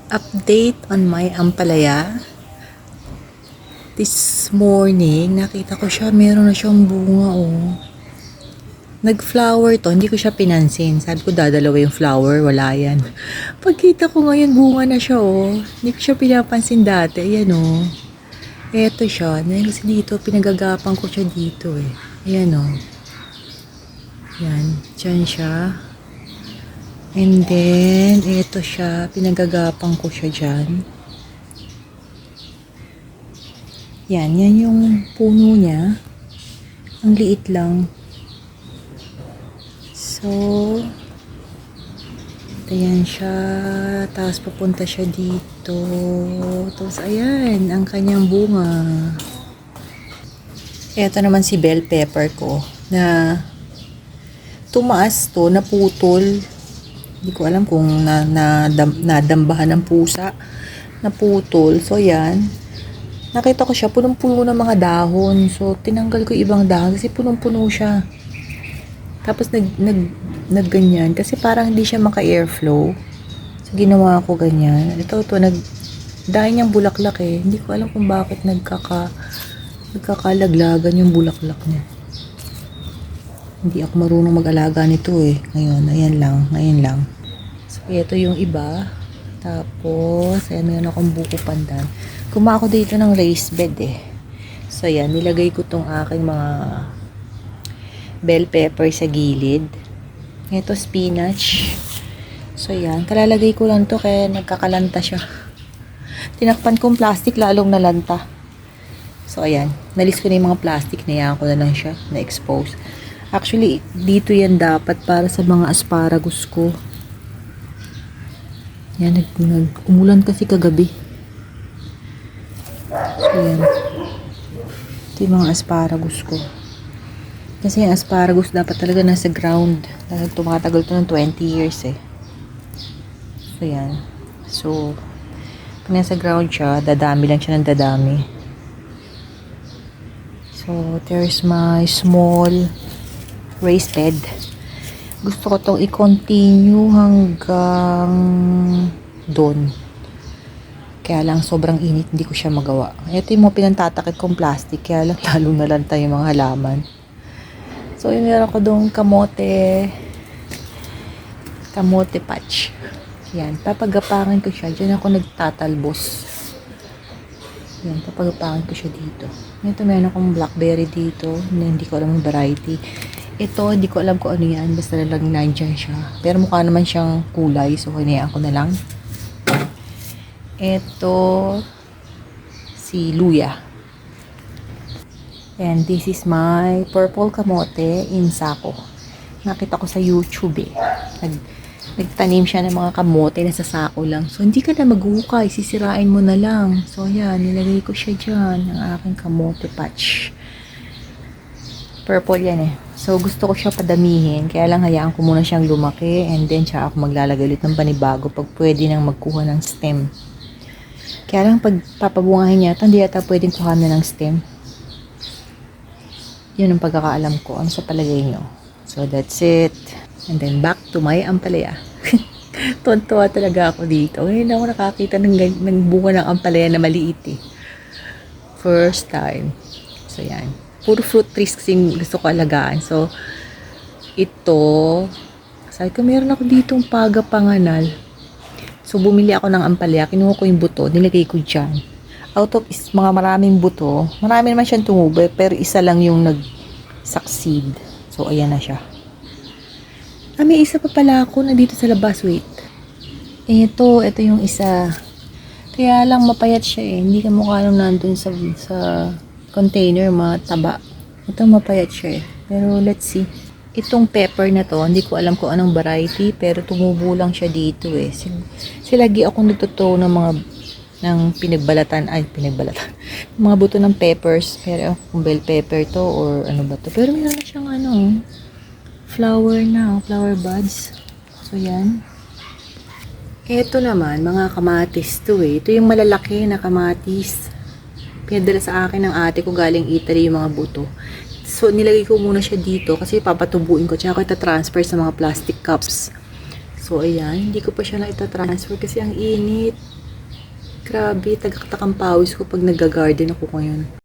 Update on my ampalaya. This morning, nakita ko siya, meron na siyang bunga, oh. Nag-flower to, hindi ko siya pinansin. Sabi ko, dadalawa yung flower, wala yan. Pagkita ko ngayon, bunga na siya, oh. Hindi ko siya pinapansin dati, ayan, oh. Eto siya, kasi dito, pinagagapan ko siya dito, eh. Ayan, oh. Yan, dyan siya. And then, eto siya, pinagagapang ko siya dyan. Yan yung puno niya. Ang liit lang. So, ayan siya. Tapos papunta siya dito. Tapos ayan, ang kanyang bunga. Eto naman si bell pepper ko na tumaas to, naputol. Hindi ko alam kung nadambahan ng pusa, naputol. So yan, nakita ko siya punong-puno ng mga dahon. So tinanggal ko ibang dahon kasi punong-puno siya. Tapos nagganyan kasi parang hindi siya maka-airflow. So ginawa ko ganyan. Ito dahil niyang bulaklak eh. Hindi ko alam kung bakit nagkakalaglagan yung bulaklak niya. Hindi ako marunong mag-alaga nito eh. Ngayon lang. So, ito yung iba. Tapos, ayan, meron akong buko pandan. Kumain ako dito ng raised bed eh. So, ayan, nilagay ko tong aking mga bell pepper sa gilid. Ito, spinach. So, ayan, kalalagay ko lang to kaya nagkakalanta siya. Tinakpan kong plastic, lalong nalanta. So, ayan, nalis ko na yung mga plastic, nayaan ko na lang siya, na-expose. Actually, dito yan dapat para sa mga asparagus ko. Yan, umulan kasi kagabi. So, yan. Ito yung mga asparagus ko. Kasi yung asparagus dapat talaga nasa ground. Dahil tumatagal to ng 20 years eh. So, yan. So, pag nasa ground siya, dadami lang siya ng dadami. So, there's my small raised bed. Gusto ko tong i-continue hanggang doon. Kaya lang sobrang init, hindi ko siya magawa. Ito yung mga pinantatakit kong plastic, kaya lang lalo nalanta yung mga halaman. So, yun, meron ko doon kamote patch. Yan, papagapangan ko siya. Diyan ako nagtatalbos. Yan, papagapangan ko siya dito. Ito, meron akong blackberry dito, na hindi ko alam yung variety. Ito, hindi ko alam kung ano yan. Basta lang nandyan siya. Pero mukha naman siyang kulay. So, hinayaan ko na lang. Ito, si Luya. And this is my purple kamote in sako. Nakita ko sa YouTube eh. Nagtanim siya ng mga kamote na sa sako lang. So, hindi ka na maghukay. Sisirain mo na lang. So, ayan. Nilagay ko siya dyan. Ang aking kamote patch. Purple yan eh. So, gusto ko siya padamihin. Kaya lang hayaan ko muna siyang lumaki. And then, siya ako maglalagay ulit ng panibago pag pwede nang magkuha ng stem. Kaya lang, pag papabungahin niya, hindi yata pwedeng kuhanan ng stem. Yun ang pagkakaalam ko. Ano sa palagay nyo? So, that's it. And then, back to my ampalaya. Tuwan-tuwa talaga ako dito. Ngayon ako nakakita ng bunga ng ampalaya na maliit eh. First time. So, yan. Puro fruit trees kasing gusto ko alagaan. So, ito, sabi ko, meron ako ditong pagapanganal. So, bumili ako ng ampalaya. Kinuha ko yung buto. Nilagay ko dyan. Out of mga maraming buto, marami naman siyang tumubo. Pero isa lang yung nag-succeed. So, ayan na siya. May isa pa pala ako na dito sa labas. Wait. Ito yung isa. Kaya lang mapayat siya eh. Hindi ka mukha nung nandun sa container, mataba. Ito mapayat siya eh. Pero let's see. Itong pepper na to, hindi ko alam kung anong variety, pero tumubo lang siya dito eh. Lagi ako nagtotoo ng pinagbalatan. Mga buto ng peppers. Pero kung bell pepper to or ano ba to. Pero meron na siyang flower buds. So yan. Ito naman, mga kamatis to eh. Ito yung malalaki na kamatis. Pinadala sa akin ng ate ko galing Italy yung mga buto. So, nilagay ko muna siya dito kasi papatubuin ko. Tsaka ko ita-transfer sa mga plastic cups. So, ayan. Hindi ko pa siya na ita-transfer kasi ang init. Grabe, tagaktak ang pawis ko pag nag-garden ako ngayon.